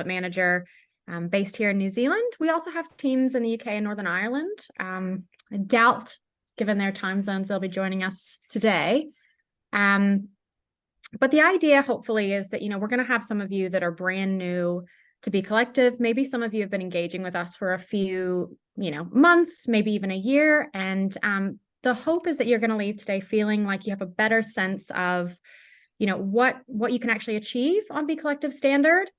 manager based here in New Zealand. We also have teams in the UK and Northern Ireland. I doubt, given their time zones, they'll be joining us today. But the idea, hopefully, is that, we're going to have some of you that are brand new to Be Collective. Maybe some of you have been engaging with us for a few, months, maybe even a year. And the hope is that you're going to leave today feeling like you have a better sense of, what you can actually achieve on Be Collective Standard,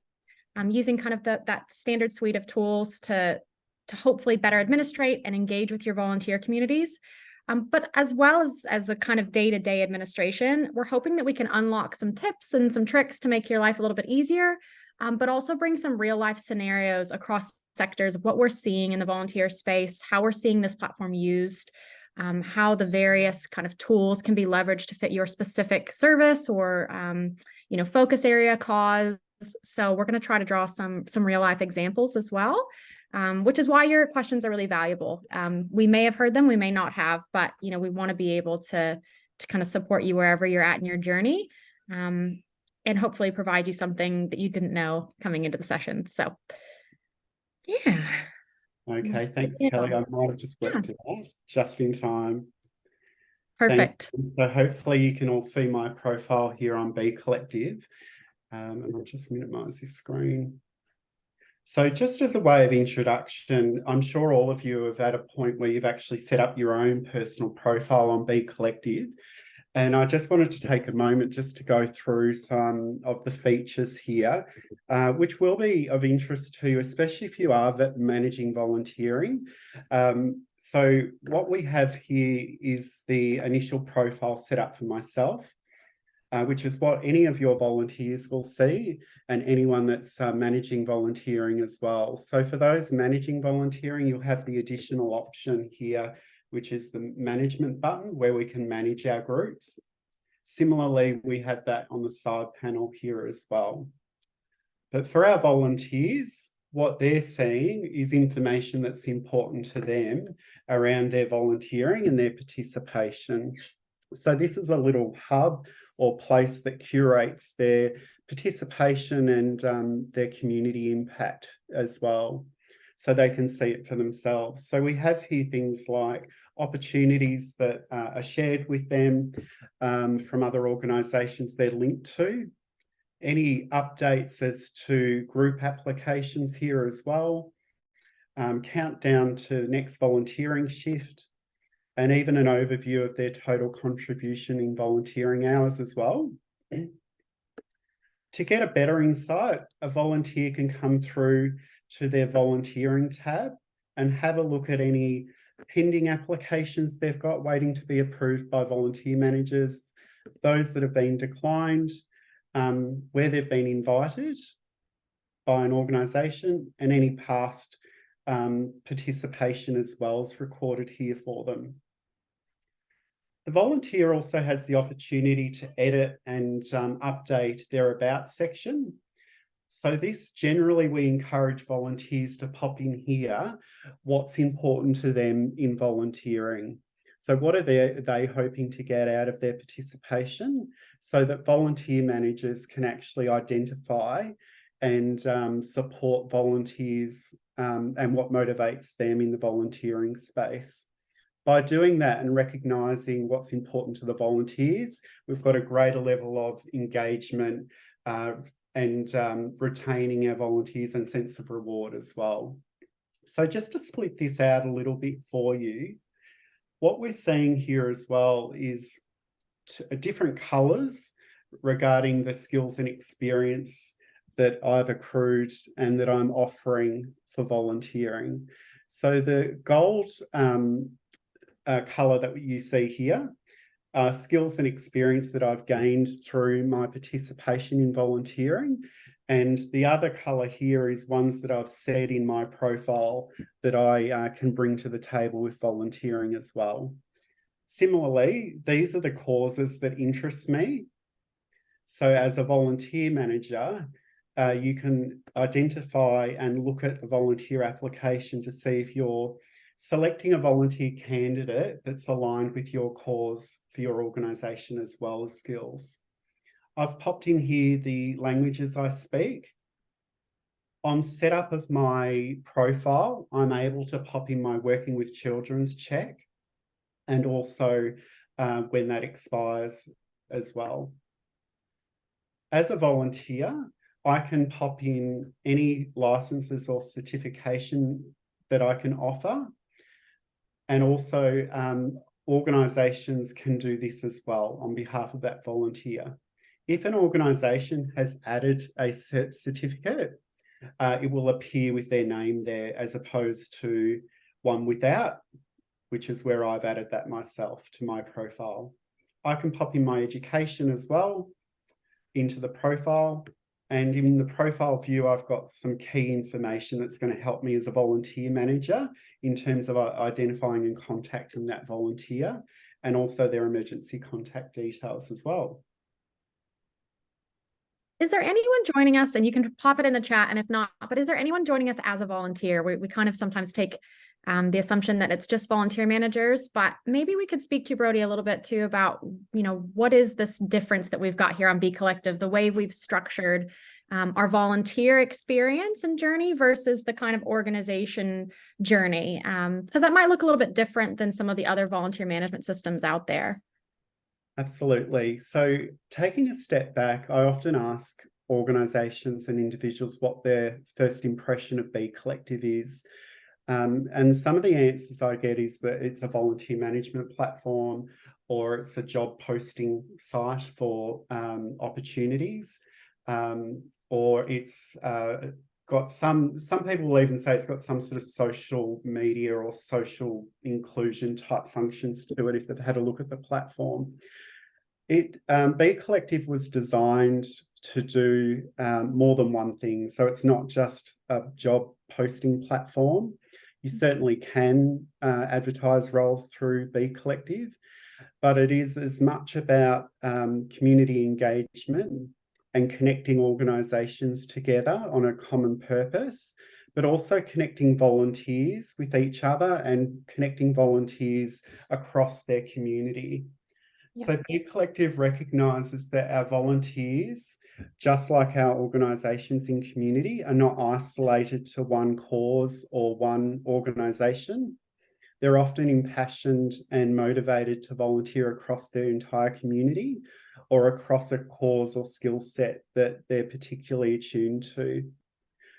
using kind of that standard suite of tools to hopefully better administrate and engage with your volunteer communities. But as well as the kind of day-to-day administration, we're hoping that we can unlock some tips and some tricks to make your life a little bit easier, but also bring some real-life scenarios across sectors of what we're seeing in the volunteer space, how we're seeing this platform used, how the various kind of tools can be leveraged to fit your specific service or, focus area, cause. So we're going to try to draw some real-life examples as well. Which is why your questions are really valuable. We may have heard them, we may not have, but we want to be able to kind of support you wherever you're at in your journey, and hopefully provide you something that you didn't know coming into the session. So, yeah. Okay, thanks, Kelly. I might have just worked it out just in time. Perfect. So hopefully you can all see my profile here on Be Collective, and I'll just minimize this screen. So just as a way of introduction, I'm sure all of you have at a point where you've actually set up your own personal profile on Be Collective. And I just wanted to take a moment just to go through some of the features here, which will be of interest to you, especially if you are managing volunteering. So what we have here is the initial profile set up for myself, which is what any of your volunteers will see, and anyone that's managing volunteering as well. So for those managing volunteering, you'll have the additional option here, which is the management button where we can manage our groups. Similarly, we have that on the side panel here as well. But for our volunteers, what they're seeing is information that's important to them around their volunteering and their participation. So this is a little hub or place that curates their participation and their community impact as well, so they can see it for themselves. So we have here things like opportunities that are shared with them from other organisations they're linked to, any updates as to group applications here as well, countdown to the next volunteering shift, and even an overview of their total contribution in volunteering hours as well. To get a better insight, a volunteer can come through to their volunteering tab and have a look at any pending applications they've got waiting to be approved by volunteer managers, those that have been declined, where they've been invited by an organisation, and any past participation as well is recorded here for them. The volunteer also has the opportunity to edit and update their About section. So this, generally, we encourage volunteers to pop in here what's important to them in volunteering. So what are they hoping to get out of their participation, so that volunteer managers can actually identify and support volunteers and what motivates them in the volunteering space. By doing that and recognising what's important to the volunteers, we've got a greater level of engagement and retaining our volunteers and sense of reward as well. So just to split this out a little bit for you, what we're seeing here as well is different colours regarding the skills and experience that I've accrued and that I'm offering for volunteering. So the gold colour that you see here are skills and experience that I've gained through my participation in volunteering. And the other colour here is ones that I've said in my profile that I can bring to the table with volunteering as well. Similarly, these are the causes that interest me. So as a volunteer manager, you can identify and look at the volunteer application to see if you're selecting a volunteer candidate that's aligned with your cause for your organisation as well as skills. I've popped in here the languages I speak. On setup of my profile, I'm able to pop in my working with children's check, and also when that expires as well. As a volunteer, I can pop in any licenses or certification that I can offer. And also organisations can do this as well on behalf of that volunteer. If an organisation has added a certificate, it will appear with their name there as opposed to one without, which is where I've added that myself to my profile. I can pop in my education as well into the profile. And in the profile view, I've got some key information that's going to help me as a volunteer manager in terms of identifying and contacting that volunteer, and also their emergency contact details as well. Is there anyone joining us, and you can pop it in the chat, and if not, but is there anyone joining us as a volunteer? We kind of sometimes take the assumption that it's just volunteer managers, but maybe we could speak to Brodie a little bit too about, what is this difference that we've got here on Be Collective, the way we've structured our volunteer experience and journey versus the kind of organization journey, because that might look a little bit different than some of the other volunteer management systems out there. Absolutely. So taking a step back, I often ask organisations and individuals what their first impression of Be Collective is. And some of the answers I get is that it's a volunteer management platform, or it's a job posting site for opportunities, or it's got some people will even say it's got some sort of social media or social inclusion type functions to it if they've had a look at the platform. Be Collective was designed to do more than one thing. So it's not just a job posting platform. You certainly can advertise roles through Be Collective, but it is as much about community engagement and connecting organisations together on a common purpose, but also connecting volunteers with each other and connecting volunteers across their community. Yeah. So Be Collective recognises that our volunteers, just like our organisations in community, are not isolated to one cause or one organisation. They're often impassioned and motivated to volunteer across their entire community or across a cause or skill set that they're particularly attuned to.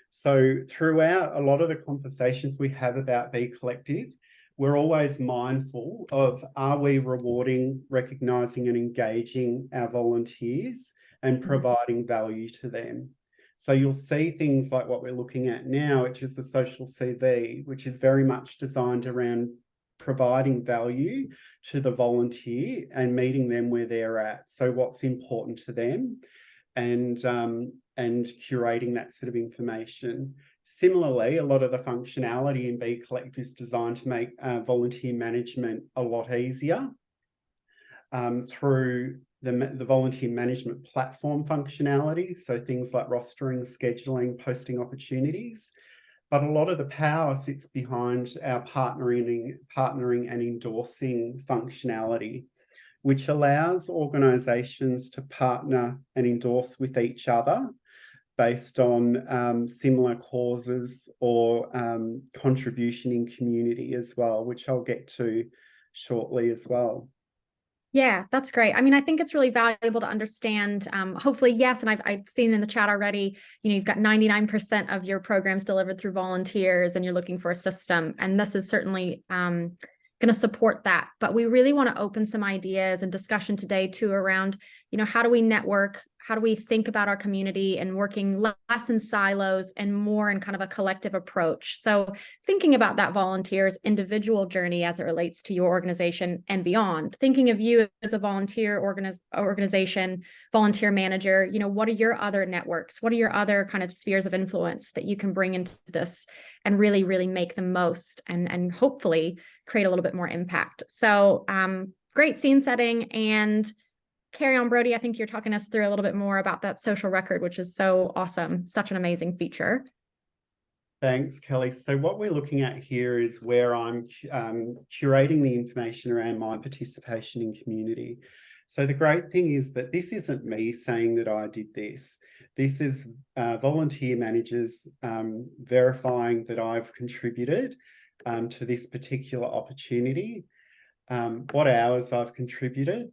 So throughout a lot of the conversations we have about Be Collective, we're always mindful of, are we rewarding, recognising and engaging our volunteers and providing value to them? So you'll see things like what we're looking at now, which is the social CV, which is very much designed around providing value to the volunteer and meeting them where they're at. So what's important to them, and curating that sort of information. Similarly, a lot of the functionality in Be Collective is designed to make volunteer management a lot easier through the volunteer management platform functionality. So things like rostering, scheduling, posting opportunities. But a lot of the power sits behind our partnering and endorsing functionality, which allows organisations to partner and endorse with each other based on similar causes or contribution in community as well, which I'll get to shortly as well. Yeah, that's great. I mean, I think it's really valuable to understand, hopefully, yes, and I've seen in the chat already, you've got 99% of your programs delivered through volunteers and you're looking for a system. And this is certainly going to support that. But we really want to open some ideas and discussion today too around, how do we network? How do we think about our community and working less in silos and more in kind of a collective approach? So thinking about that volunteer's individual journey as it relates to your organization and beyond, thinking of you as a volunteer organization, volunteer manager, what are your other networks? What are your other kind of spheres of influence that you can bring into this and really, really make the most and hopefully create a little bit more impact? So great scene setting, and carry on, Brodie. I think you're talking us through a little bit more about that social record, which is so awesome. Such an amazing feature. Thanks, Kelly. So what we're looking at here is where I'm curating the information around my participation in community. So the great thing is that this isn't me saying that I did this. This is volunteer managers verifying that I've contributed to this particular opportunity, what hours I've contributed,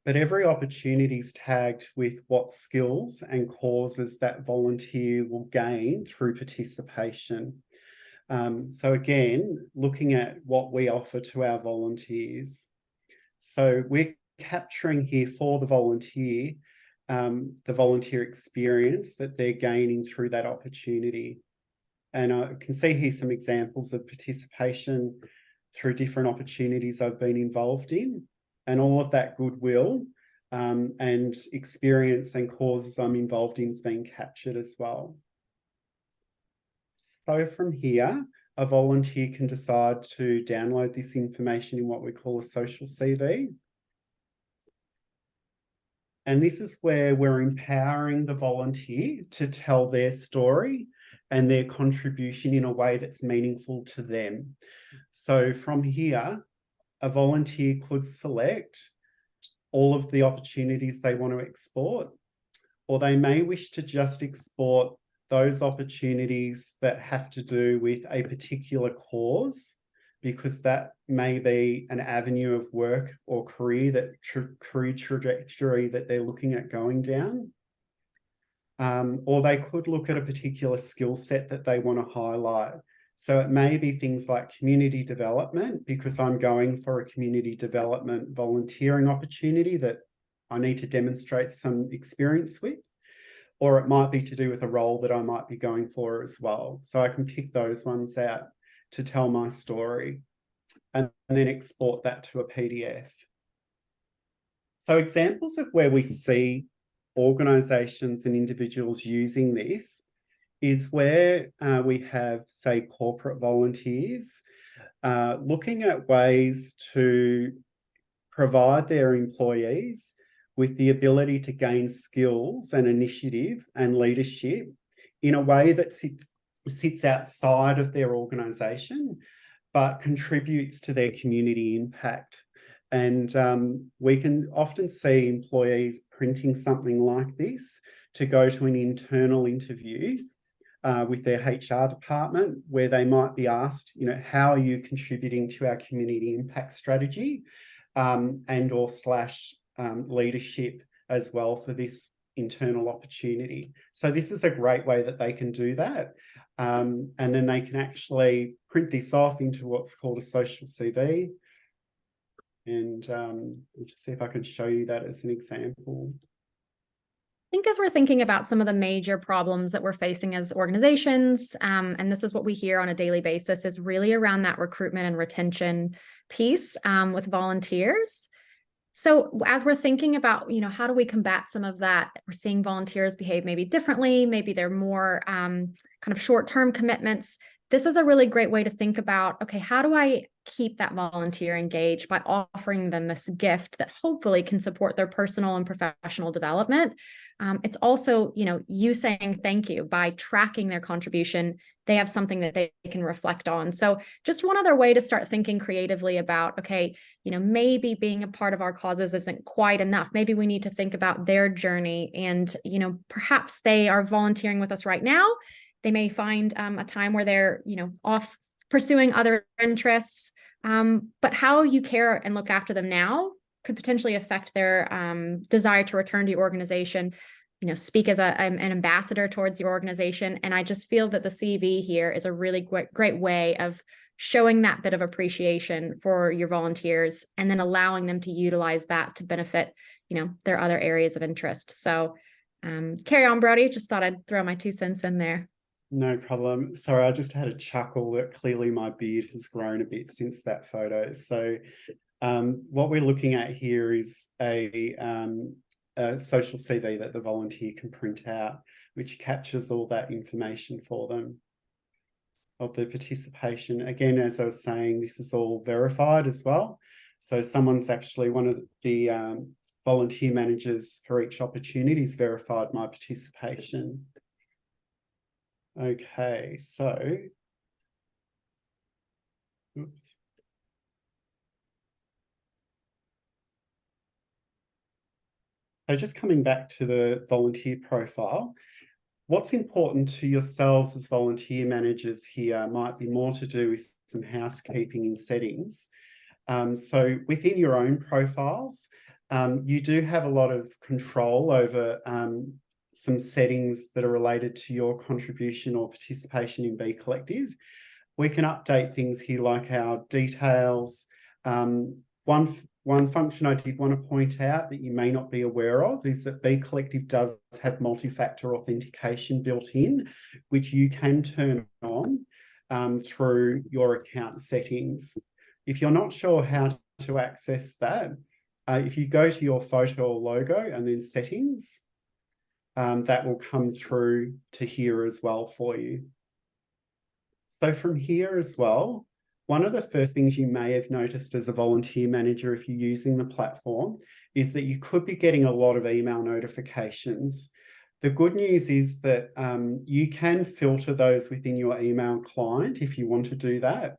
but every opportunity is tagged with what skills and causes that volunteer will gain through participation. So again, looking at what we offer to our volunteers. So we're capturing here for the volunteer experience that they're gaining through that opportunity. And I can see here some examples of participation through different opportunities I've been involved in, and all of that goodwill and experience and causes I'm involved in is being captured as well. So from here, a volunteer can decide to download this information in what we call a social CV. And this is where we're empowering the volunteer to tell their story and their contribution in a way that's meaningful to them. So from here, a volunteer could select all of the opportunities they want to export, or they may wish to just export those opportunities that have to do with a particular cause, because that may be an avenue of work or career trajectory that they're looking at going down. Or they could look at a particular skill set that they want to highlight. So it may be things like community development, because I'm going for a community development volunteering opportunity that I need to demonstrate some experience with. Or it might be to do with a role that I might be going for as well. So I can pick those ones out to tell my story and then export that to a PDF. So examples of where we see organisations and individuals using this is where we have, say, corporate volunteers looking at ways to provide their employees with the ability to gain skills and initiative and leadership in a way that sits outside of their organisation, but contributes to their community impact. And we can often see employees printing something like this to go to an internal interview with their HR department, where they might be asked, how are you contributing to our community impact strategy and or / leadership as well for this internal opportunity. So this is a great way that they can do that. And then they can actually print this off into what's called a social CV. And I'll just see if I can show you that as an example. I think as we're thinking about some of the major problems that we're facing as organizations, and this is what we hear on a daily basis, is really around that recruitment and retention piece with volunteers. So as we're thinking about, how do we combat some of that? We're seeing volunteers behave maybe differently. Maybe they're more kind of short-term commitments. This is a really great way to think about, okay, how do I keep that volunteer engaged by offering them this gift that hopefully can support their personal and professional development? It's also, you saying thank you by tracking their contribution. They have something that they can reflect on. So just one other way to start thinking creatively about, okay, maybe being a part of our causes isn't quite enough. Maybe we need to think about their journey and, perhaps they are volunteering with us right now. They may find a time where they're, off pursuing other interests, but how you care and look after them now could potentially affect their desire to return to your organization, speak as an ambassador towards your organization. And I just feel that the CV here is a really great way of showing that bit of appreciation for your volunteers and then allowing them to utilize that to benefit, their other areas of interest. So carry on, Brodie. Just thought I'd throw my 2 cents in there. No problem. Sorry, I just had a chuckle that clearly my beard has grown a bit since that photo. So what we're looking at here is a social CV that the volunteer can print out, which captures all that information for them of the participation. Again, as I was saying, this is all verified as well. So someone's actually, one of the volunteer managers for each opportunity has verified my participation. Okay, so, oops. So just coming back to the volunteer profile, what's important to yourselves as volunteer managers here might be more to do with some housekeeping in settings. So within your own profiles, you do have a lot of control over some settings that are related to your contribution or participation in Be Collective. We can update things here like our details. One function I did want to point out that you may not be aware of is that Be Collective does have multi-factor authentication built in, which you can turn on through your account settings. If you're not sure how to access that, if you go to your photo or logo and then settings, that will come through to here as well for you. So from here as well, one of the first things you may have noticed as a volunteer manager, if you're using the platform, is that you could be getting a lot of email notifications. The good news is that you can filter those within your email client if you want to do that.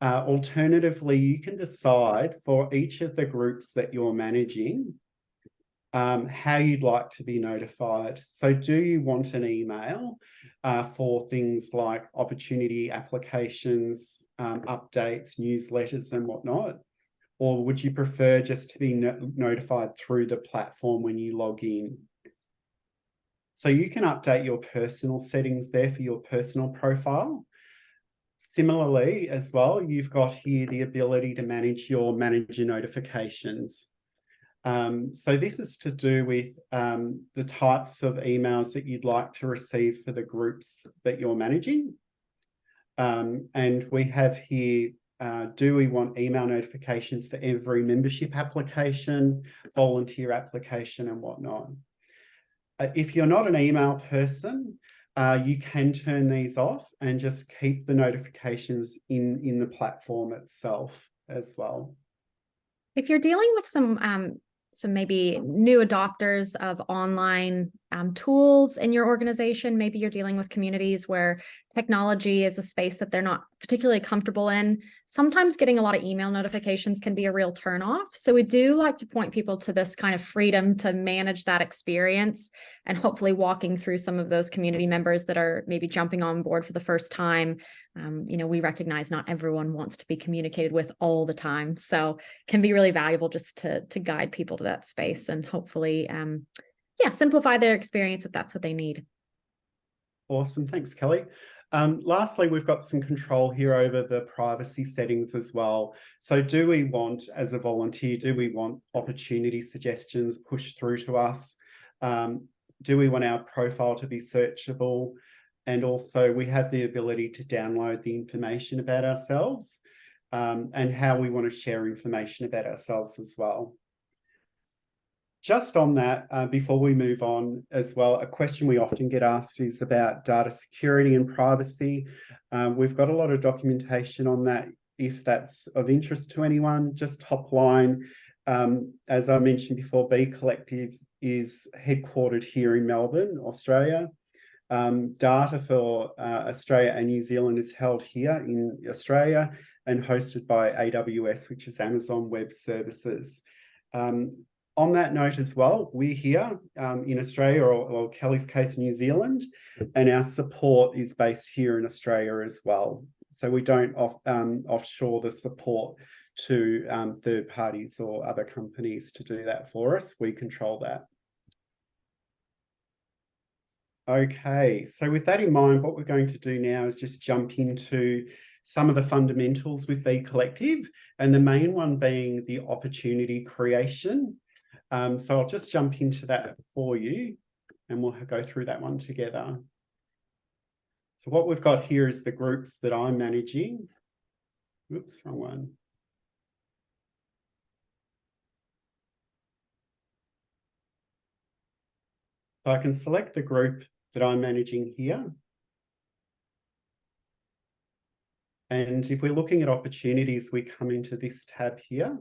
Alternatively, you can decide for each of the groups that you're managing how you'd like to be notified. So do you want an email for things like opportunity applications, updates, newsletters and whatnot? Or would you prefer just to be notified through the platform when you log in? So you can update your personal settings there for your personal profile. Similarly, as well, you've got here the ability to manage your manager notifications. So this is to do with the types of emails that you'd like to receive for the groups that you're managing. And we have here, do we want email notifications for every membership application, volunteer application and whatnot? If you're not an email person, you can turn these off and just keep the notifications in the platform itself as well. If you're dealing with some maybe new adopters of online tools in your organization, maybe you're dealing with communities where technology is a space that they're not particularly comfortable in. Sometimes getting a lot of email notifications can be a real turnoff. So we do like to point people to this kind of freedom to manage that experience, and hopefully walking through some of those community members that are maybe jumping on board for the first time. We recognize not everyone wants to be communicated with all the time. So it can be really valuable just to guide people to that space and hopefully, simplify their experience if that's what they need. Awesome. Thanks, Kelly. Lastly, we've got some control here over the privacy settings as well. So do we want, as a volunteer, do we want opportunity suggestions pushed through to us? Do we want our profile to be searchable? And also we have the ability to download the information about ourselves and how we want to share information about ourselves as well. Just on that, before we move on as well, a question we often get asked is about data security and privacy. We've got a lot of documentation on that. If that's of interest to anyone, just top line. As I mentioned before, Be Collective is headquartered here in Melbourne, Australia. Data for Australia and New Zealand is held here in Australia and hosted by AWS, which is Amazon Web Services. On that note as well, we're here in Australia, or Kelly's case, New Zealand, and our support is based here in Australia as well. So we don't offshore the support to third parties or other companies to do that for us. We control that. Okay, so with that in mind, what we're going to do now is just jump into some of the fundamentals with Be Collective, and the main one being the opportunity creation. So I'll just jump into that for you and we'll go through that one together. So what we've got here is the groups that I'm managing. Oops, wrong one. So I can select the group that I'm managing here. And if we're looking at opportunities, we come into this tab here.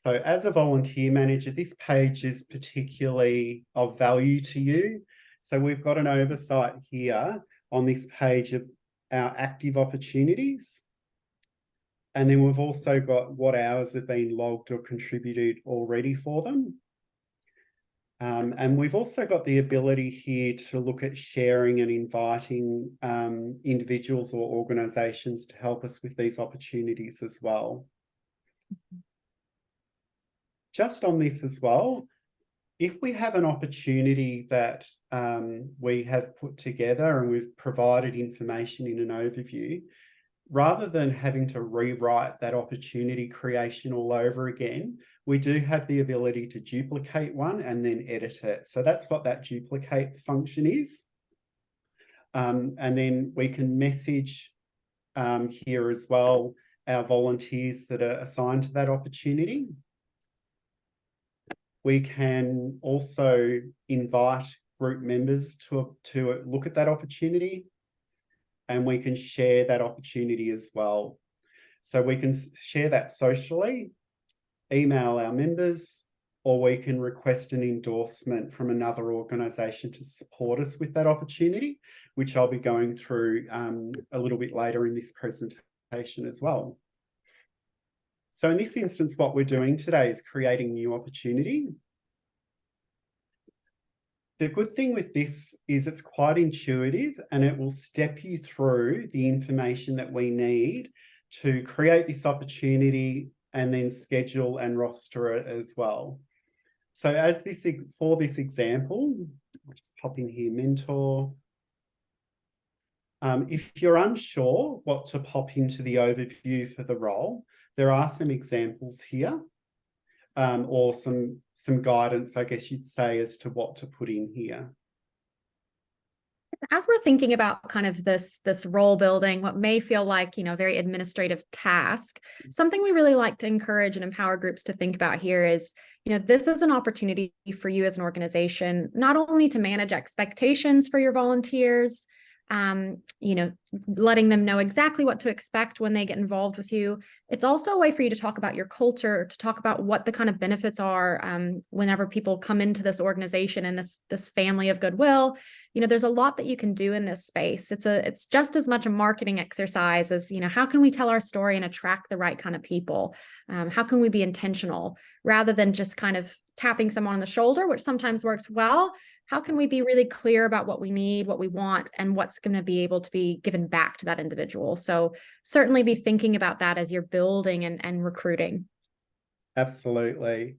So as a volunteer manager, this page is particularly of value to you. So we've got an oversight here on this page of our active opportunities. And then we've also got what hours have been logged or contributed already for them. And we've also got the ability here to look at sharing and inviting individuals or organisations to help us with these opportunities as well. Just on this as well, if we have an opportunity that we have put together and we've provided information in an overview, rather than having to rewrite that opportunity creation all over again, we do have the ability to duplicate one and then edit it. So that's what that duplicate function is. And then we can message here as well our volunteers that are assigned to that opportunity. We can also invite group members to look at that opportunity, and we can share that opportunity as well. So we can share that socially, email our members, or we can request an endorsement from another organisation to support us with that opportunity, which I'll be going through a little bit later in this presentation as well. So in this instance, what we're doing today is creating new opportunity. The good thing with this is it's quite intuitive, and it will step you through the information that we need to create this opportunity and then schedule and roster it as well. So for this example, I'll just pop in here, mentor. If you're unsure what to pop into the overview for the role, there are some examples here. Or some guidance, I guess you'd say, as to what to put in here. As we're thinking about kind of this role building, what may feel like, a very administrative task, something we really like to encourage and empower groups to think about here is, this is an opportunity for you as an organization, not only to manage expectations for your volunteers, letting them know exactly what to expect when they get involved with you. It's also a way for you to talk about your culture, to talk about what the kind of benefits are whenever people come into this organization and this family of goodwill. There's a lot that you can do in this space. It's just as much a marketing exercise as, how can we tell our story and attract the right kind of people? How can we be intentional rather than just kind of tapping someone on the shoulder, which sometimes works well? How can we be really clear about what we need, what we want, and what's going to be able to be given back to that individual? So certainly be thinking about that as you're building and recruiting. Absolutely.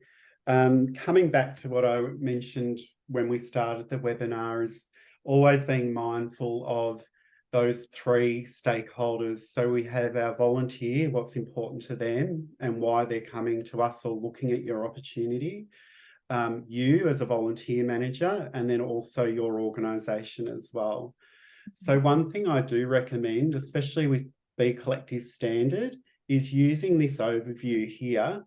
Coming back to what I mentioned when we started the webinar, is always being mindful of those three stakeholders. So we have our volunteer, what's important to them and why they're coming to us or looking at your opportunity. You as a volunteer manager, and then also your organisation as well. So one thing I do recommend, especially with Be Collective Standard, is using this overview here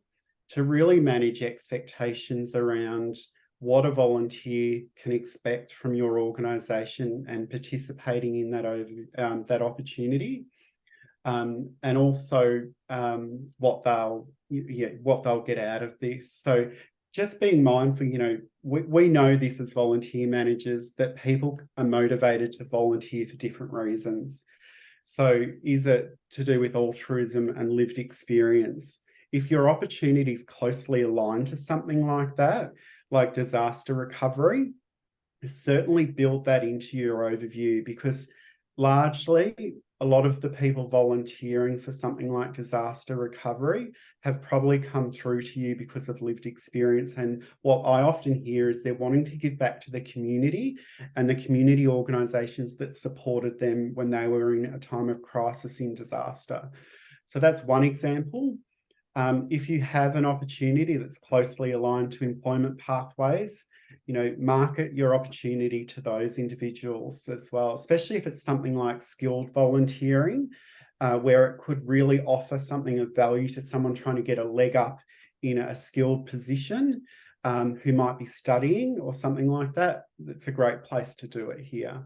to really manage expectations around what a volunteer can expect from your organisation and participating in that opportunity, and also what they'll get out of this. So just being mindful, we know this as volunteer managers, that people are motivated to volunteer for different reasons. So is it to do with altruism and lived experience? If your opportunity is closely aligned to something like that, like disaster recovery, certainly build that into your overview, because largely a lot of the people volunteering for something like disaster recovery have probably come through to you because of lived experience. And what I often hear is they're wanting to give back to the community and the community organisations that supported them when they were in a time of crisis in disaster. So that's one example. If you have an opportunity that's closely aligned to employment pathways, market your opportunity to those individuals as well, especially if it's something like skilled volunteering, where it could really offer something of value to someone trying to get a leg up in a skilled position, who might be studying or something like that. That's a great place to do it here.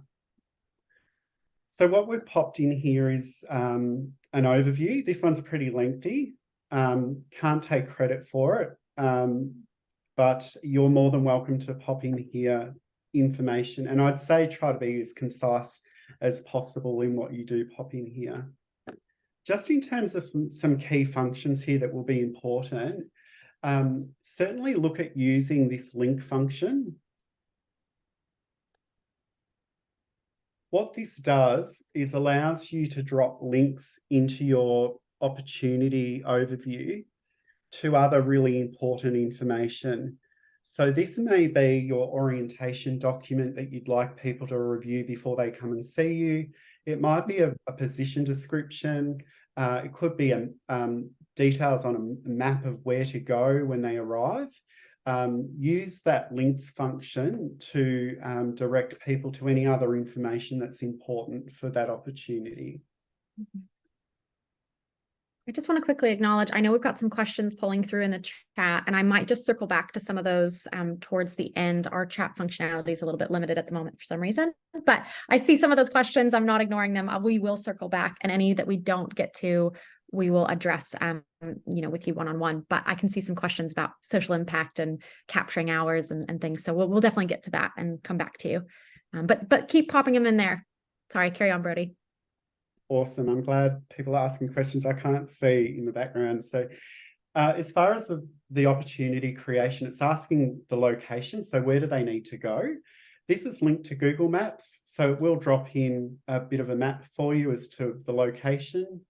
So what we've popped in here is an overview. This one's pretty lengthy. Can't take credit for it, but you're more than welcome to pop in here information. And I'd say try to be as concise as possible in what you do pop in here. just in terms of some key functions here that will be important, certainly look at using this link function. What this does is allows you to drop links into your opportunity overview to other really important information. So this may be your orientation document that you'd like people to review before they come and see you. It might be a position description. It could be details on a map of where to go when they arrive. Use that links function to direct people to any other information that's important for that opportunity. I just want to quickly acknowledge, I know we've got some questions pulling through in the chat, and I might just circle back to some of those towards the end. Our chat functionality is a little bit limited at the moment for some reason, but I see some of those questions. I'm not ignoring them. We will circle back, and any that we don't get to, we will address, with you one-on-one. But I can see some questions about social impact and capturing hours and things. So we'll definitely get to that and come back to you. But keep popping them in there. Sorry, carry on, Brody. Awesome. I'm glad people are asking questions I can't see in the background. So as far as the opportunity creation, it's asking the location. So where do they need to go? This is linked to Google Maps. So it will drop in a bit of a map for you as to the location.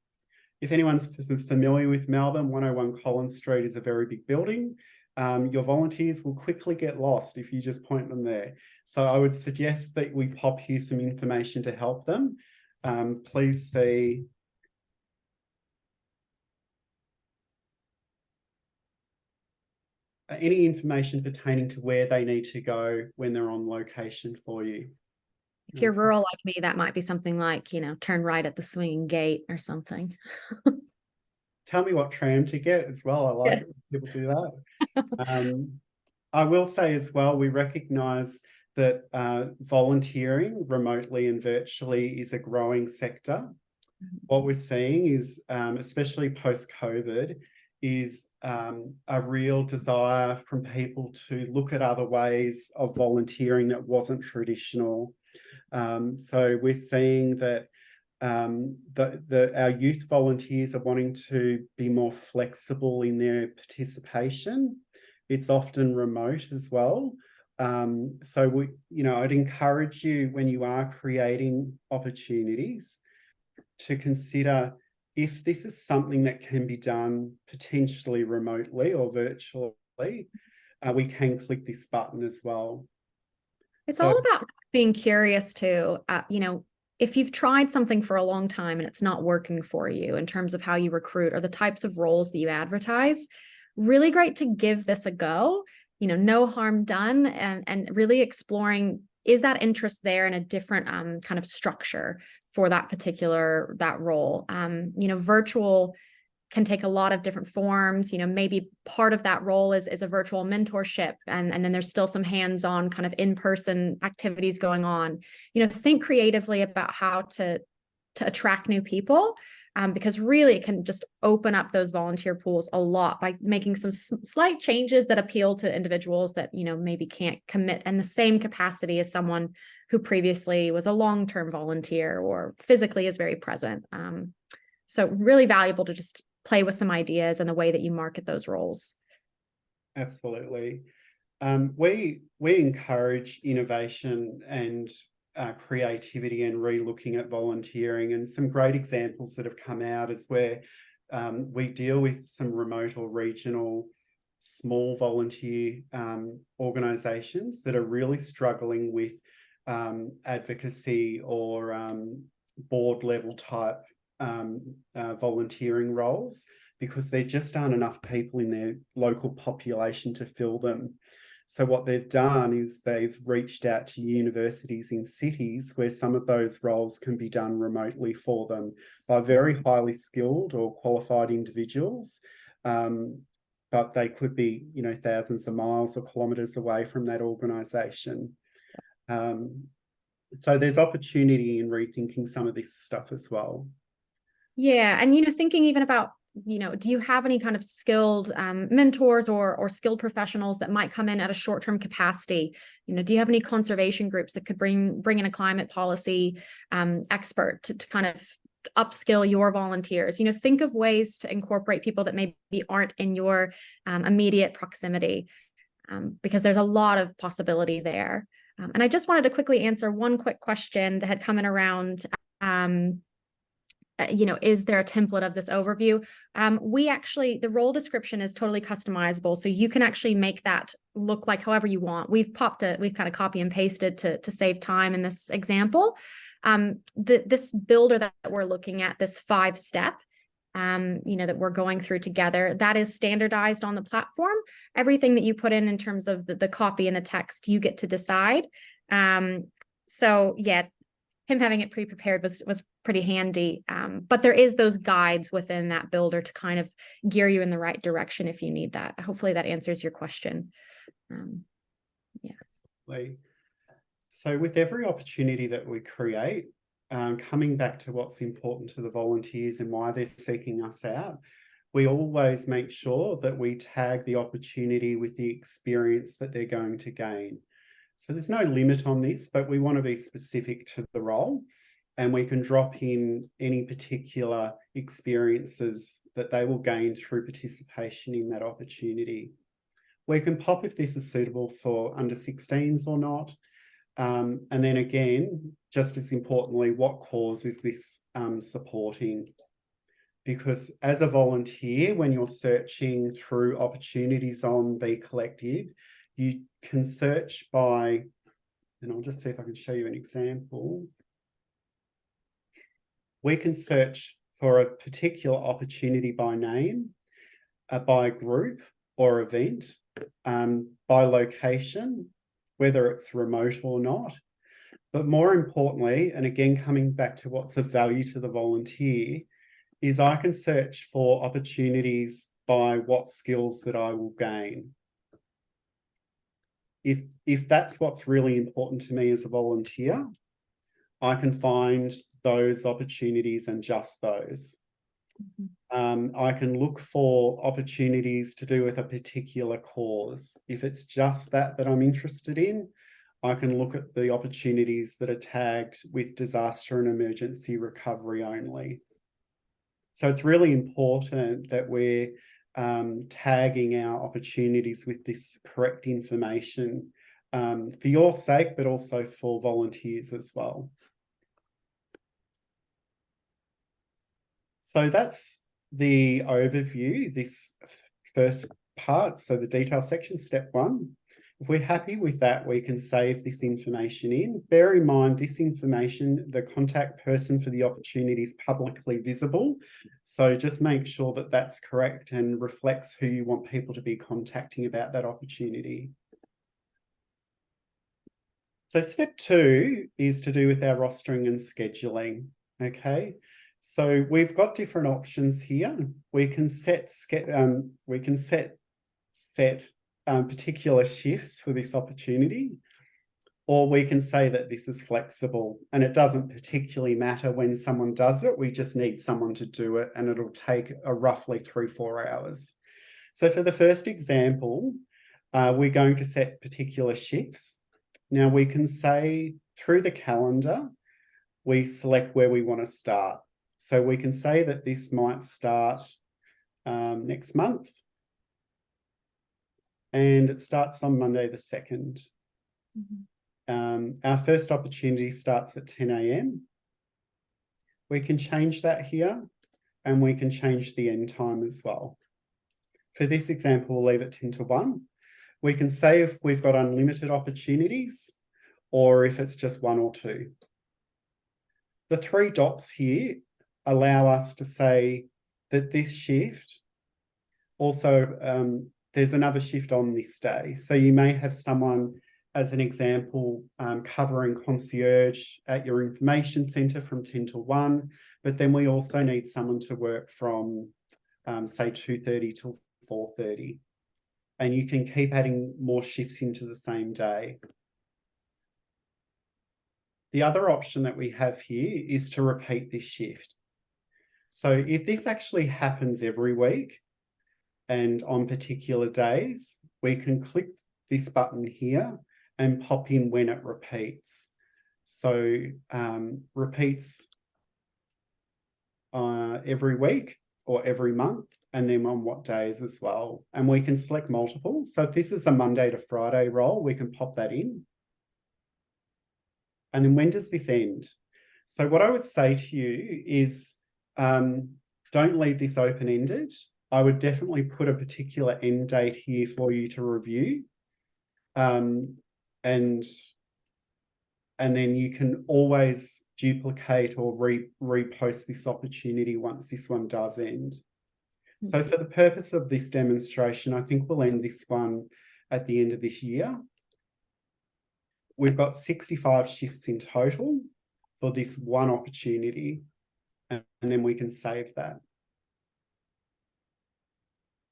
If anyone's familiar with Melbourne, 101 Collins Street is a very big building. Your volunteers will quickly get lost if you just point them there. So I would suggest that we pop here some information to help them. Please see any information pertaining to where they need to go when they're on location for you. If you're rural like me, that might be something like, turn right at the swinging gate or something. Tell me what tram to get as well. I like it when people do that. I will say as well, we recognise that volunteering remotely and virtually is a growing sector. What we're seeing is, especially post-COVID, is a real desire from people to look at other ways of volunteering that wasn't traditional. So we're seeing that our youth volunteers are wanting to be more flexible in their participation. It's often remote as well. So I'd encourage you, when you are creating opportunities, to consider if this is something that can be done potentially remotely or virtually. We can click this button as well. It's all about being curious too. If you've tried something for a long time and it's not working for you in terms of how you recruit or the types of roles that you advertise, really great to give this a go. No harm done, and really exploring, is that interest there in a different kind of structure for that role. Virtual can take a lot of different forms. Maybe part of that role is a virtual mentorship, and then there's still some hands-on kind of in-person activities going on. Think creatively about how to attract new people, because really it can just open up those volunteer pools a lot by making some slight changes that appeal to individuals that maybe can't commit in the same capacity as someone who previously was a long-term volunteer or physically is very present. So really valuable to just play with some ideas and the way that you market those roles. Absolutely. We encourage innovation and creativity and re-looking at volunteering, and some great examples that have come out is where we deal with some remote or regional small volunteer organisations that are really struggling with advocacy or board level type volunteering roles, because there just aren't enough people in their local population to fill them. So what they've done is they've reached out to universities in cities where some of those roles can be done remotely for them by very highly skilled or qualified individuals. But they could be, thousands of miles or kilometres away from that organisation. So there's opportunity in rethinking some of this stuff as well. Yeah, and thinking even about, do you have any kind of skilled mentors or skilled professionals that might come in at a short-term capacity? Do you have any conservation groups that could bring in a climate policy expert to kind of upskill your volunteers. Think of ways to incorporate people that maybe aren't in your immediate proximity, because there's a lot of possibility there. And I just wanted to quickly answer one quick question that had come in around, is there a template of this overview? The role description is totally customizable. So you can actually make that look like however you want. We've kind of copy and pasted to save time in this example. This builder that we're looking at, this 5-step, that we're going through together, that is standardized on the platform. Everything that you put in terms of the copy and the text, you get to decide. So yeah, him having it pre-prepared was pretty handy. But there is those guides within that builder to kind of gear you in the right direction if you need that. Hopefully that answers your question. Yeah. So with every opportunity that we create, coming back to what's important to the volunteers and why they're seeking us out, we always make sure that we tag the opportunity with the experience that they're going to gain. So there's no limit on this, but we want to be specific to the role, and we can drop in any particular experiences that they will gain through participation in that opportunity. We can pop if this is suitable for under 16s or not. And then again, just as importantly, what cause is this supporting? Because as a volunteer, when you're searching through opportunities on Be Collective, you can search by, and I'll just see if I can show you an example. We can search for a particular opportunity by name, by group or event, by location, whether it's remote or not. But more importantly, and again, coming back to what's of value to the volunteer, is I can search for opportunities by what skills that I will gain. If that's what's really important to me as a volunteer, I can find those opportunities and just those. I can look for opportunities to do with a particular cause. If it's just that I'm interested in, I can look at the opportunities that are tagged with disaster and emergency recovery only. So it's really important that we're tagging our opportunities with this correct information for your sake, but also for volunteers as well. So that's the overview, this first part, so the detail section, step 1. If we're happy with that, we can save this information in. Bear in mind, this information, the contact person for the opportunity is publicly visible. So just make sure that that's correct and reflects who you want people to be contacting about that opportunity. So step 2 is to do with our rostering and scheduling, okay? So we've got different options here. We can set particular shifts for this opportunity, or we can say that this is flexible and it doesn't particularly matter when someone does it. We just need someone to do it, and it'll take roughly 3-4 hours. So for the first example, we're going to set particular shifts. Now we can say through the calendar, we select where we want to start. So we can say that this might start next month, and it starts on Monday the 2nd. Our first opportunity starts at 10 a.m. We can change that here, and we can change the end time as well. For this example, we'll leave it 10 to 1. We can say if we've got unlimited opportunities or if it's just 1 or 2. The 3 dots here allow us to say that this shift also, there's another shift on this day. So you may have someone, as an example, covering concierge at your information centre from 10 to 1, but then we also need someone to work from, say, 2:30 till 4:30. And you can keep adding more shifts into the same day. The other option that we have here is to repeat this shift. So if this actually happens every week and on particular days, we can click this button here and pop in when it repeats. So repeats every week or every month, and then on what days as well. And we can select multiple. So if this is a Monday to Friday role, we can pop that in. And then when does this end? So what I would say to you is don't leave this open-ended. I would definitely put a particular end date here for you to review. And then you can always duplicate or repost this opportunity once this one does end. So for the purpose of this demonstration, I think we'll end this one at the end of this year. We've got 65 shifts in total for this one opportunity, and then we can save that.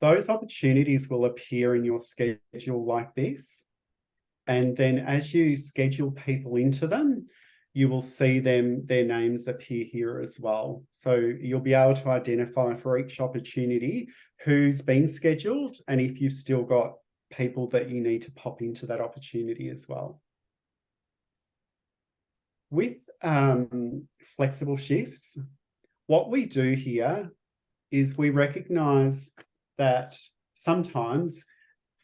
Those opportunities will appear in your schedule like this. And then as you schedule people into them, you will see their names appear here as well. So you'll be able to identify for each opportunity who's been scheduled and if you've still got people that you need to pop into that opportunity as well. With flexible shifts, what we do here is we recognise that sometimes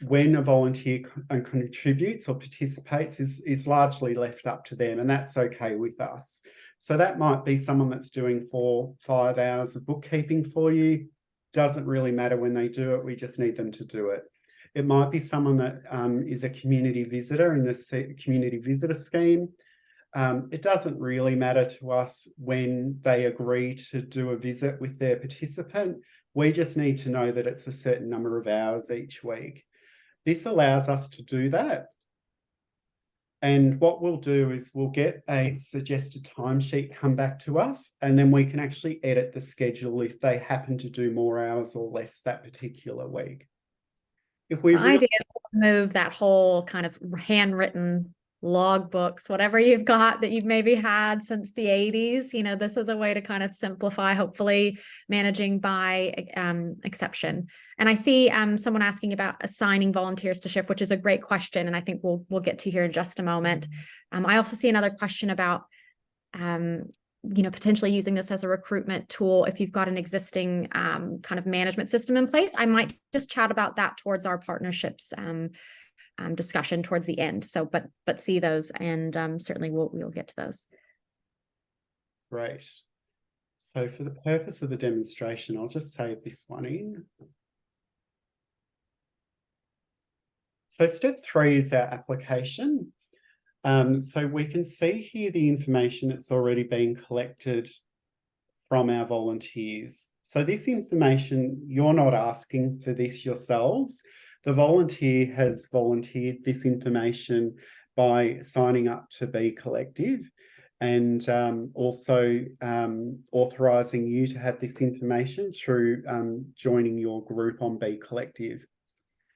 when a volunteer contributes or participates is largely left up to them, and that's okay with us. So that might be someone that's doing 4 or 5 hours of bookkeeping for you. Doesn't really matter when they do it, we just need them to do it. It might be someone that is a community visitor in the community visitor scheme. It doesn't really matter to us when they agree to do a visit with their participant. We just need to know that it's a certain number of hours each week. This allows us to do that. And what we'll do is we'll get a suggested timesheet come back to us, and then we can actually edit the schedule if they happen to do more hours or less that particular week. If we The idea is to remove that whole kind of handwritten logbooks, whatever you've got that you've maybe had since the 80s, you know, this is a way to kind of simplify, hopefully managing by exception. And I see someone asking about assigning volunteers to shift, which is a great question. And I think we'll get to here in just a moment. I also see another question about you know, potentially using this as a recruitment tool if you've got an existing kind of management system in place. I might just chat about that towards our partnerships discussion towards the end. So, but see those, and certainly we'll get to those. Great. So for the purpose of the demonstration, I'll just save this one in. So step 3 is our application. So we can see here the information that's already been collected from our volunteers. So this information, you're not asking for this yourselves. The volunteer has volunteered this information by signing up to Be Collective and also authorising you to have this information through joining your group on Be Collective.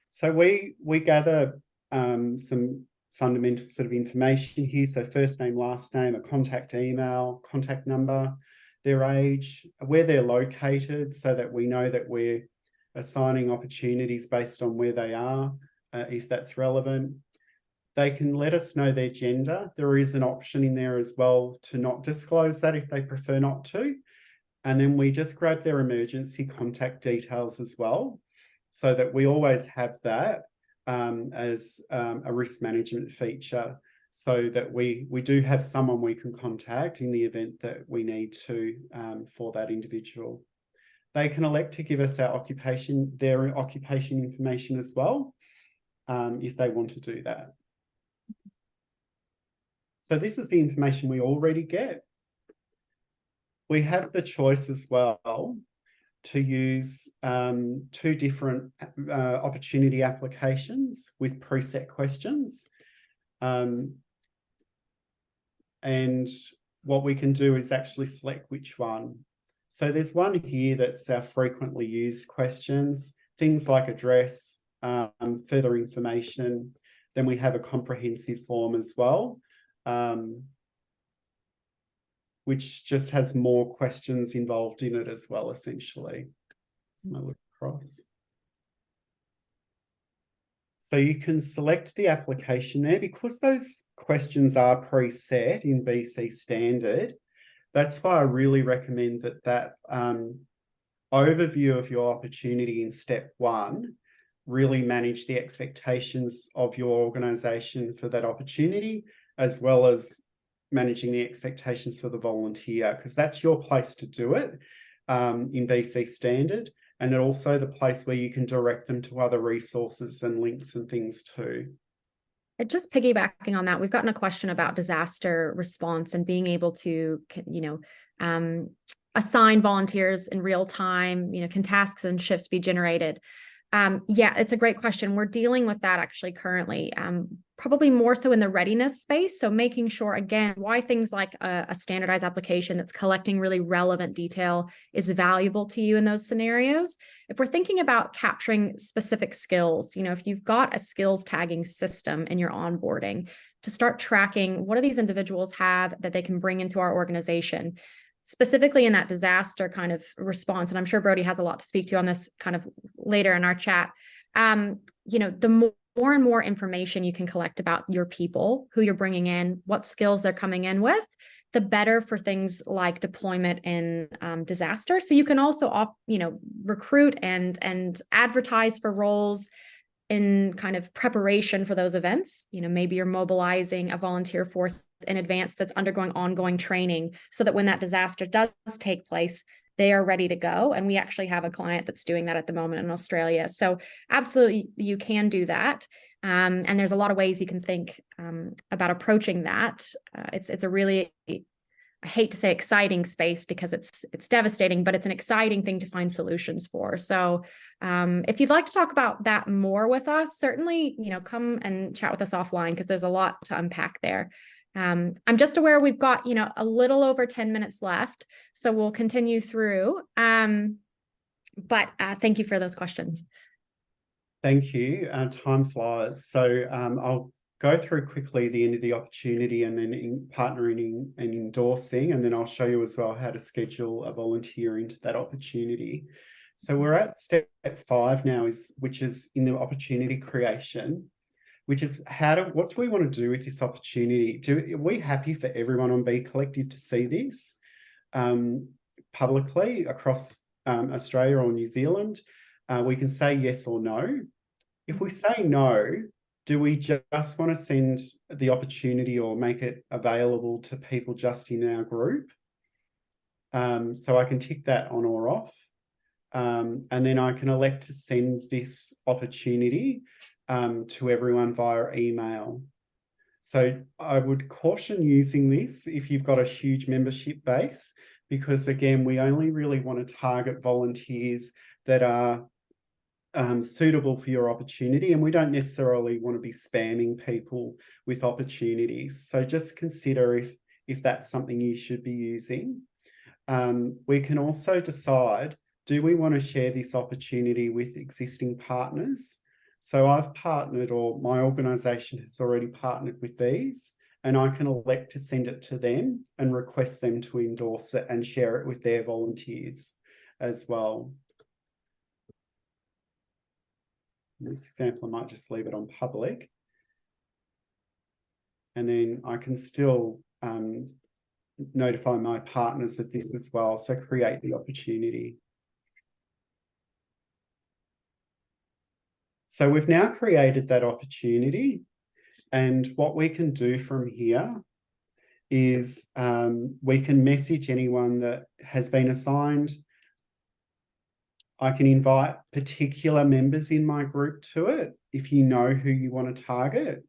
So we gather some fundamental sort of information here. So first name, last name, a contact email, contact number, their age, where they're located, so that we know that we're assigning opportunities based on where they are, if that's relevant. They can let us know their gender. There is an option in there as well to not disclose that if they prefer not to. And then we just grab their emergency contact details as well, so that we always have that as a risk management feature, so that we do have someone we can contact in the event that we need to for that individual. They can elect to give us their occupation information as well, if they want to do that. So this is the information we already get. We have the choice as well to use 2 different opportunity applications with preset questions. And what we can do is actually select which one. So there's one here that's our frequently used questions, things like address, further information. Then we have a comprehensive form as well, which just has more questions involved in it as well, essentially. So I look across. So you can select the application there. Because those questions are preset in BC Standard, That's why I really recommend that overview of your opportunity in step one, really manage the expectations of your organisation for that opportunity, as well as managing the expectations for the volunteer, because that's your place to do it in BC Standard, and also the place where you can direct them to other resources and links and things too. Just piggybacking on that, we've gotten a question about disaster response and being able to, assign volunteers in real time. Can tasks and shifts be generated? Yeah, it's a great question. We're dealing with that actually currently, probably more so in the readiness space. So making sure, again, why things like a standardized application that's collecting really relevant detail is valuable to you in those scenarios. If we're thinking about capturing specific skills, if you've got a skills tagging system in your onboarding to start tracking what do these individuals have that they can bring into our organization, specifically in that disaster kind of response. And I'm sure Brodie has a lot to speak to on this kind of later in our chat. The more and more information you can collect about your people, who you're bringing in, what skills they're coming in with, the better for things like deployment in disaster. So you can also, recruit and advertise for roles in kind of preparation for those events. Maybe you're mobilizing a volunteer force in advance that's undergoing ongoing training so that when that disaster does take place, they are ready to go. And we actually have a client that's doing that at the moment in Australia. So absolutely, you can do that. And there's a lot of ways you can think about approaching that. It's a really, I hate to say exciting space because it's devastating, but it's an exciting thing to find solutions for. So if you'd like to talk about that more with us, certainly, come and chat with us offline because there's a lot to unpack there. I'm just aware we've got, a little over 10 minutes left, so we'll continue through. But thank you for those questions. Thank you. Time flies. So I'll go through quickly the end of the opportunity and then partnering and endorsing, and then I'll show you as well how to schedule a volunteer into that opportunity. So we're at step 5 now, which is in the opportunity creation, which is what do we want to do with this opportunity? Are we happy for everyone on B Collective to see this publicly across Australia or New Zealand? We can say yes or no. If we say no, do we just want to send the opportunity or make it available to people just in our group? So I can tick that on or off. And then I can elect to send this opportunity to everyone via email. So I would caution using this if you've got a huge membership base, because again, we only really want to target volunteers that are suitable for your opportunity, and we don't necessarily want to be spamming people with opportunities. So just consider if that's something you should be using. We can also decide, do we want to share this opportunity with existing partners? So I've partnered, or my organisation has already partnered with these, and I can elect to send it to them and request them to endorse it and share it with their volunteers as well. In this example, I might just leave it on public. And then I can still notify my partners of this as well. So create the opportunity. So we've now created that opportunity. And what we can do from here is we can message anyone that has been assigned. I can invite particular members in my group to it if you know who you want to target.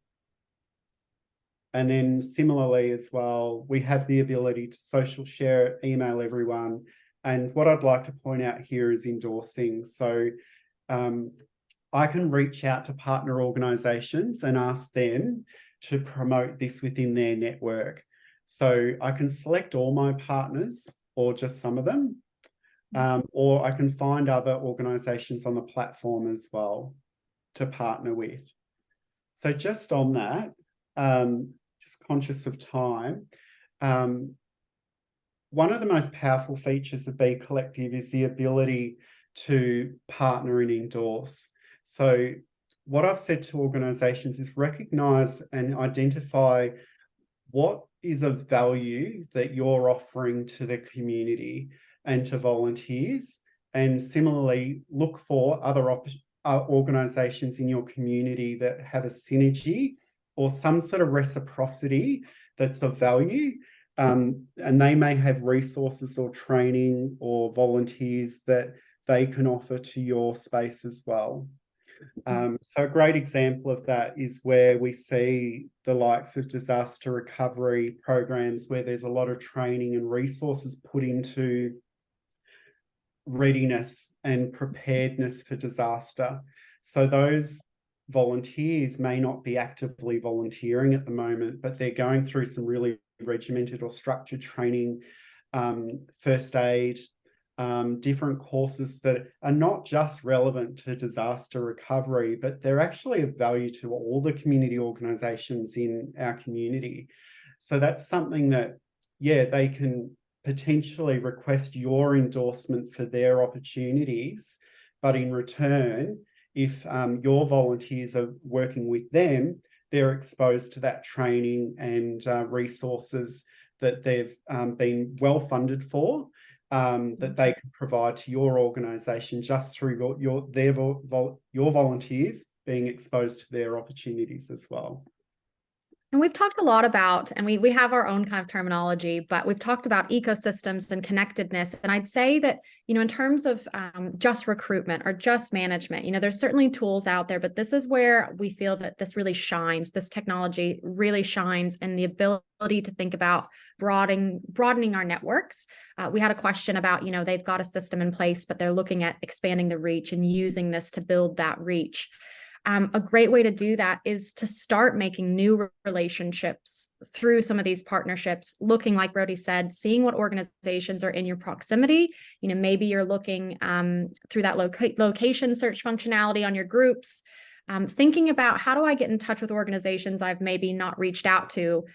And then similarly as well, we have the ability to social share it, email everyone. And what I'd like to point out here is endorsing. So I can reach out to partner organisations and ask them to promote this within their network. So I can select all my partners or just some of them. Or I can find other organisations on the platform as well to partner with. So just on that, just conscious of time, one of the most powerful features of B Collective is the ability to partner and endorse. So what I've said to organisations is recognise and identify what is of value that you're offering to the community and to volunteers. And similarly, look for other organisations in your community that have a synergy or some sort of reciprocity that's of value. And they may have resources or training or volunteers that they can offer to your space as well. So a great example of that is where we see the likes of disaster recovery programs where there's a lot of training and resources put into readiness and preparedness for disaster. So those volunteers may not be actively volunteering at the moment, but they're going through some really regimented or structured training, first aid, different courses that are not just relevant to disaster recovery, but they're actually of value to all the community organisations in our community. So that's something that, yeah, they can potentially request your endorsement for their opportunities, but in return, if your volunteers are working with them, they're exposed to that training and resources that they've been well funded for, that they can provide to your organisation just through your volunteers being exposed to their opportunities as well. And we've talked a lot about, and we have our own kind of terminology, but we've talked about ecosystems and connectedness. And I'd say that, in terms of just recruitment or just management, there's certainly tools out there, but this is where we feel that this really shines. This technology really shines in the ability to think about broadening our networks. We had a question about, they've got a system in place, but they're looking at expanding the reach and using this to build that reach. A great way to do that is to start making new relationships through some of these partnerships, looking, like Brody said, seeing what organizations are in your proximity. Maybe you're looking through that location search functionality on your groups, thinking about, how do I get in touch with organizations I've maybe not reached out to?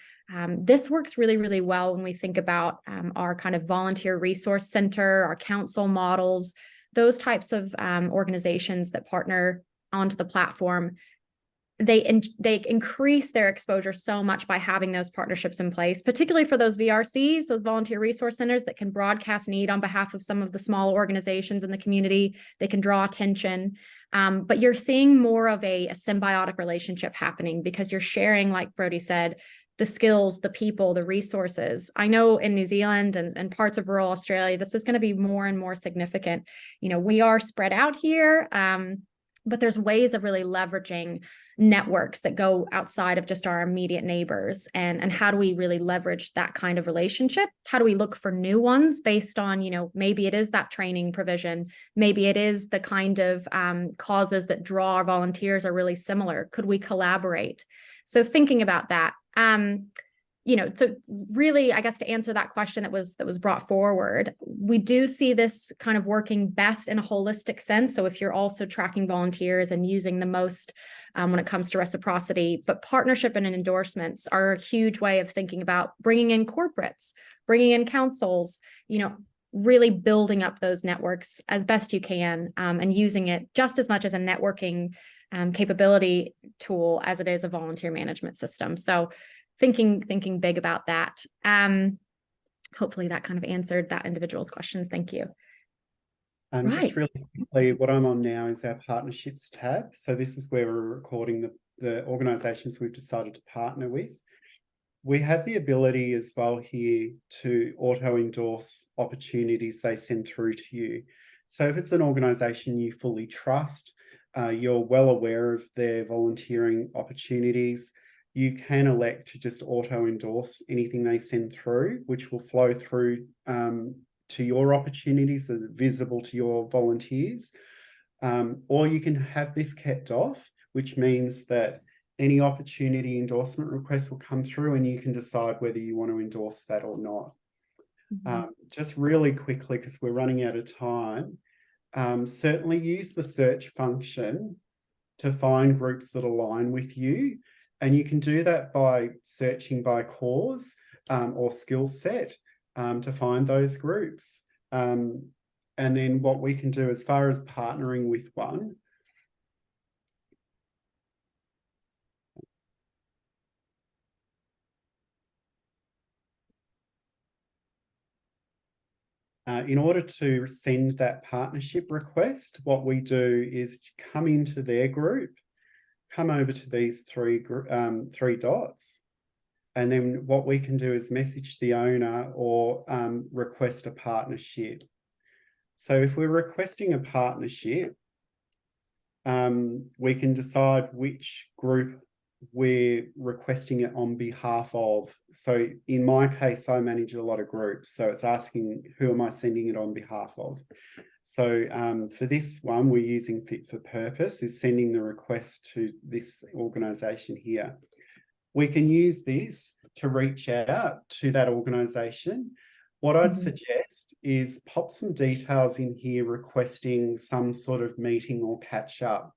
This works really, really well when we think about our kind of volunteer resource center, our council models, those types of organizations that partner onto the platform. They increase their exposure so much by having those partnerships in place, particularly for those VRCs, those volunteer resource centers that can broadcast need on behalf of some of the small organizations in the community. They can draw attention. But you're seeing more of a symbiotic relationship happening because you're sharing, like Brody said, the skills, the people, the resources. I know in New Zealand and parts of rural Australia, this is going to be more and more significant. We are spread out here. But there's ways of really leveraging networks that go outside of just our immediate neighbors. And how do we really leverage that kind of relationship? How do we look for new ones based on, maybe it is that training provision. Maybe it is the kind of causes that draw our volunteers are really similar. Could we collaborate? So thinking about that. So really, I guess, to answer that question that was brought forward, we do see this kind of working best in a holistic sense. So if you're also tracking volunteers and using the most when it comes to reciprocity, but partnership and endorsements are a huge way of thinking about bringing in corporates, bringing in councils, really building up those networks as best you can, and using it just as much as a networking capability tool as it is a volunteer management system. So thinking big about that. Hopefully that kind of answered that individual's questions. Thank you. Just really quickly, what I'm on now is our partnerships tab. So this is where we're recording the organisations we've decided to partner with. We have the ability as well here to auto-endorse opportunities they send through to you. So if it's an organisation you fully trust, you're well aware of their volunteering opportunities, you can elect to just auto-endorse anything they send through, which will flow through to your opportunities that are visible to your volunteers. Or you can have this kept off, which means that any opportunity endorsement requests will come through and you can decide whether you want to endorse that or not. Just really quickly, because we're running out of time, certainly use the search function to find groups that align with you. And you can do that by searching by cause or skill set to find those groups. And then what we can do as far as partnering with one, In order to send that partnership request, what we do is come into their group, come over to these three dots, and then what we can do is message the owner or request a partnership. So if we're requesting a partnership, we can decide which group we're requesting it on behalf of. So in my case, I manage a lot of groups. So it's asking, who am I sending it on behalf of? So for this one, we're using Fit for Purpose, is sending the request to this organisation here. We can use this to reach out to that organisation. What I'd suggest is pop some details in here requesting some sort of meeting or catch up.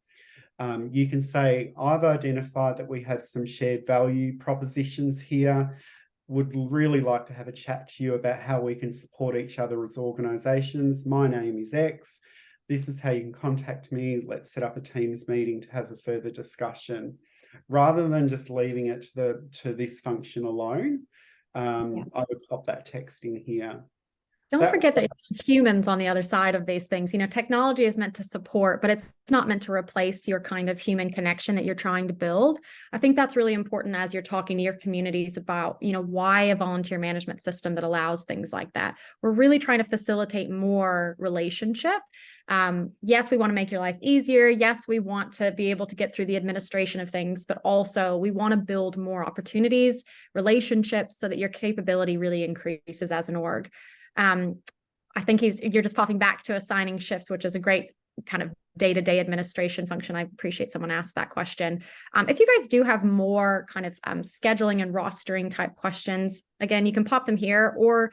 You can say, I've identified that we have some shared value propositions here. Would really like to have a chat to you about how we can support each other as organisations. My name is X. This is how you can contact me. Let's set up a Teams meeting to have a further discussion. Rather than just leaving it to this function alone, I would pop that text in here. Don't forget that humans on the other side of these things. You know, technology is meant to support, but it's not meant to replace your kind of human connection that you're trying to build. I think that's really important as you're talking to your communities about, you know, why a volunteer management system that allows things like that. We're really trying to facilitate more relationship. Yes, we want to make your life easier. Yes, we want to be able to get through the administration of things, but also we want to build more opportunities, relationships, so that your capability really increases as an org. I think you're just popping back to assigning shifts, which is a great kind of day-to-day administration function. I appreciate someone asked that question. If you guys do have more kind of scheduling and rostering type questions, again, you can pop them here, or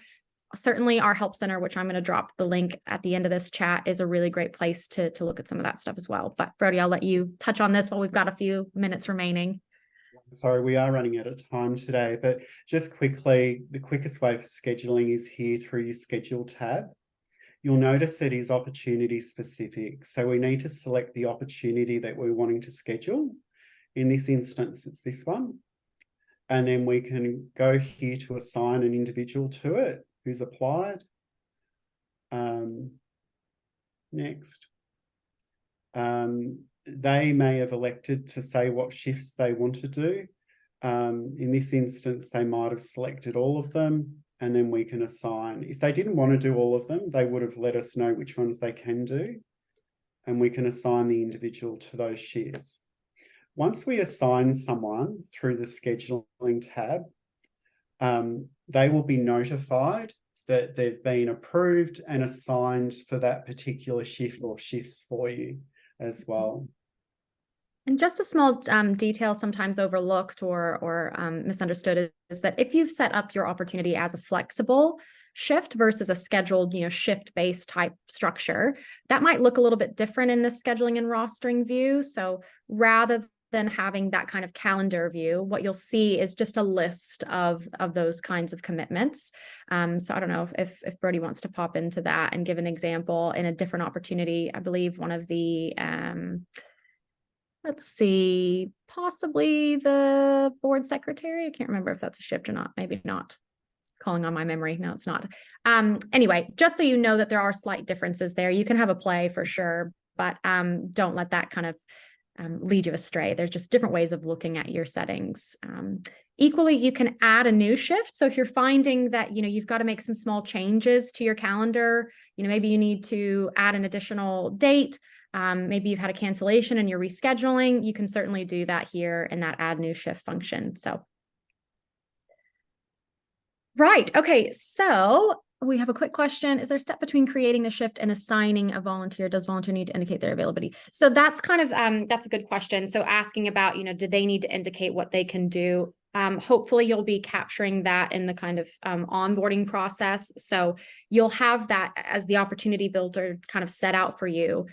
certainly our help center, which I'm going to drop the link at the end of this chat, is a really great place to look at some of that stuff as well. But Brodie, I'll let you touch on this while we've got a few minutes remaining. Sorry, we are running out of time today, but just quickly, the quickest way for scheduling is here through your schedule tab. You'll notice it is opportunity specific. So we need to select the opportunity that we're wanting to schedule. In this instance, it's this one. And then we can go here to assign an individual to it who's applied. Next. They may have elected to say what shifts they want to do. In this instance, they might have selected all of them, and then we can assign. If they didn't want to do all of them, they would have let us know which ones they can do, and we can assign the individual to those shifts. Once we assign someone through the scheduling tab, they will be notified that they've been approved and assigned for that particular shift or shifts for you as well. And just a small detail sometimes overlooked or misunderstood is that if you've set up your opportunity as a flexible shift versus a scheduled, you know, shift-based type structure, that might look a little bit different in the scheduling and rostering view. So rather than having that kind of calendar view, what you'll see is just a list of those kinds of commitments. So I don't know if Brodie wants to pop into that and give an example in a different opportunity. I believe one of the let's see, possibly the board secretary. I can't remember if that's a shift or not. Maybe not. Calling on my memory. No, it's not. Anyway, just so you know that there are slight differences there. You can have a play for sure, but don't let that kind of lead you astray. There's just different ways of looking at your settings. Equally, you can add a new shift. So if you're finding that, you know, you've got to make some small changes to your calendar, you know, maybe you need to add an additional date. Maybe you've had a cancellation and you're rescheduling. You can certainly do that here in that add new shift function. So, right. Okay. So we have a quick question. Is there a step between creating the shift and assigning a volunteer? Does volunteer need to indicate their availability? So that's kind of, that's a good question. So asking about, you know, do they need to indicate what they can do? Hopefully you'll be capturing that in the kind of onboarding process. So you'll have that as the opportunity builder kind of set out for you.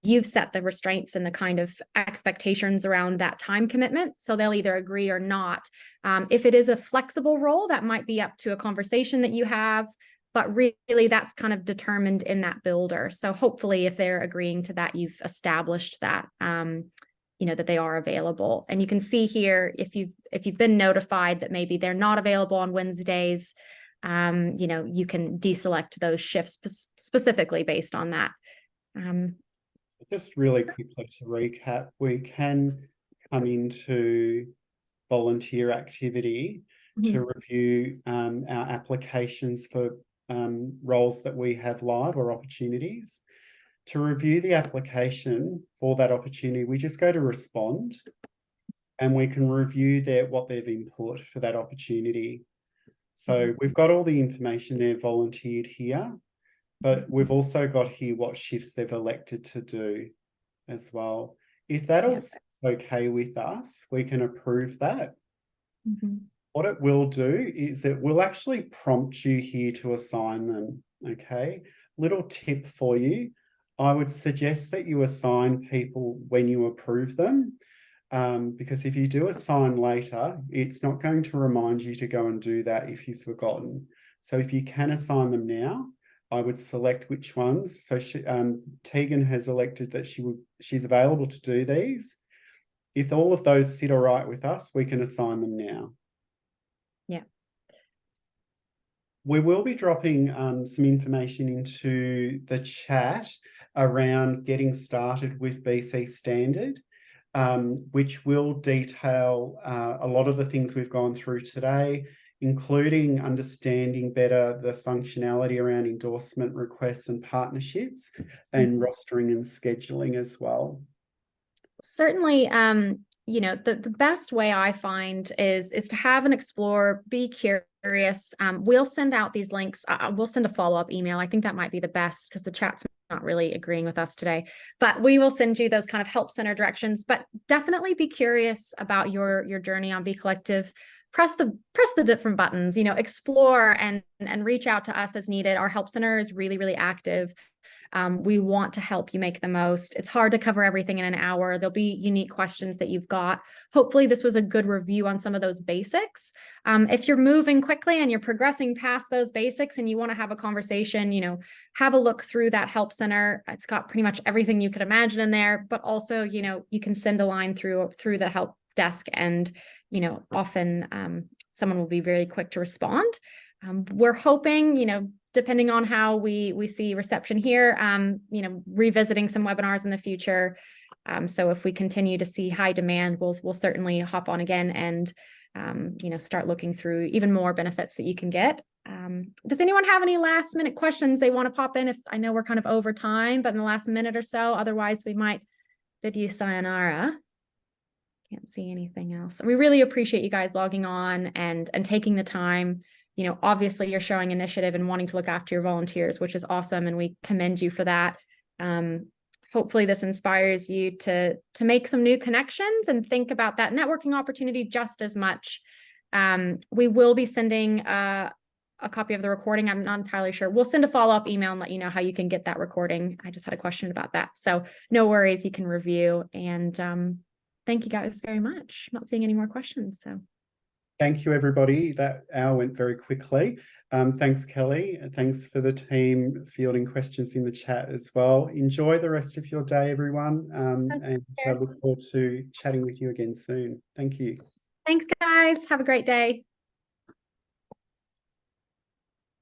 You've set the restraints and the kind of expectations around that time commitment. So they'll either agree or not. If it is a flexible role, that might be up to a conversation that you have, but really that's kind of determined in that builder. So hopefully if they're agreeing to that, you've established that, you know, that they are available. And you can see here, if you've been notified that maybe they're not available on Wednesdays, you know, you can deselect those shifts specifically based on that. Just really quickly to recap, we can come into volunteer activity to review our applications for roles that we have live or opportunities. To review the application for that opportunity, we just go to respond and we can review what they've input for that opportunity. So we've got all the information they've volunteered here, but we've also got here what shifts they've elected to do as well. If that all is okay with us, we can approve that. What it will do is it will actually prompt you here to assign them, okay? Little tip for you. I would suggest that you assign people when you approve them, because if you do assign later, it's not going to remind you to go and do that if you've forgotten. So if you can assign them now, I would select which ones. So Tegan has elected that she's available to do these. If all of those sit all right with us, we can assign them now. Yeah. We will be dropping some information into the chat around getting started with BC Standard, which will detail a lot of the things we've gone through today, including understanding better the functionality around endorsement requests and partnerships and rostering and scheduling as well. Certainly, you know, the best way I find is to have an explore, be curious. We'll send out these links. We'll send a follow-up email. I think that might be the best because the chat's not really agreeing with us today, but we will send you those kind of help center directions. But definitely be curious about your journey on Be Collective. Press the different buttons, you know, explore and reach out to us as needed. Our help center is really, really active. We want to help you make the most. It's hard to cover everything in an hour. There'll be unique questions that you've got. Hopefully this was a good review on some of those basics. If you're moving quickly and you're progressing past those basics and you want to have a conversation, you know, have a look through that help center. It's got pretty much everything you could imagine in there, but also, you know, you can send a line through the help desk and, you know, often someone will be very quick to respond. We're hoping, you know, depending on how we see reception here, you know, revisiting some webinars in the future. So if we continue to see high demand, we'll certainly hop on again and, you know, start looking through even more benefits that you can get. Does anyone have any last minute questions they want to pop in? If I know we're kind of over time, but in the last minute or so, otherwise we might bid you sayonara. Can't see anything else. We really appreciate you guys logging on and taking the time. You know, obviously you're showing initiative and wanting to look after your volunteers, which is awesome. And we commend you for that. Hopefully this inspires you to make some new connections and think about that networking opportunity just as much. We will be sending a copy of the recording. I'm not entirely sure. We'll send a follow-up email and let you know how you can get that recording. I just had a question about that. So no worries, you can review. And thank you guys very much. I'm not seeing any more questions. So thank you, everybody. That hour went very quickly. Thanks, Kelly. Thanks for the team fielding questions in the chat as well. Enjoy the rest of your day, everyone. And I look forward to chatting with you again soon. Thank you. Thanks, guys. Have a great day.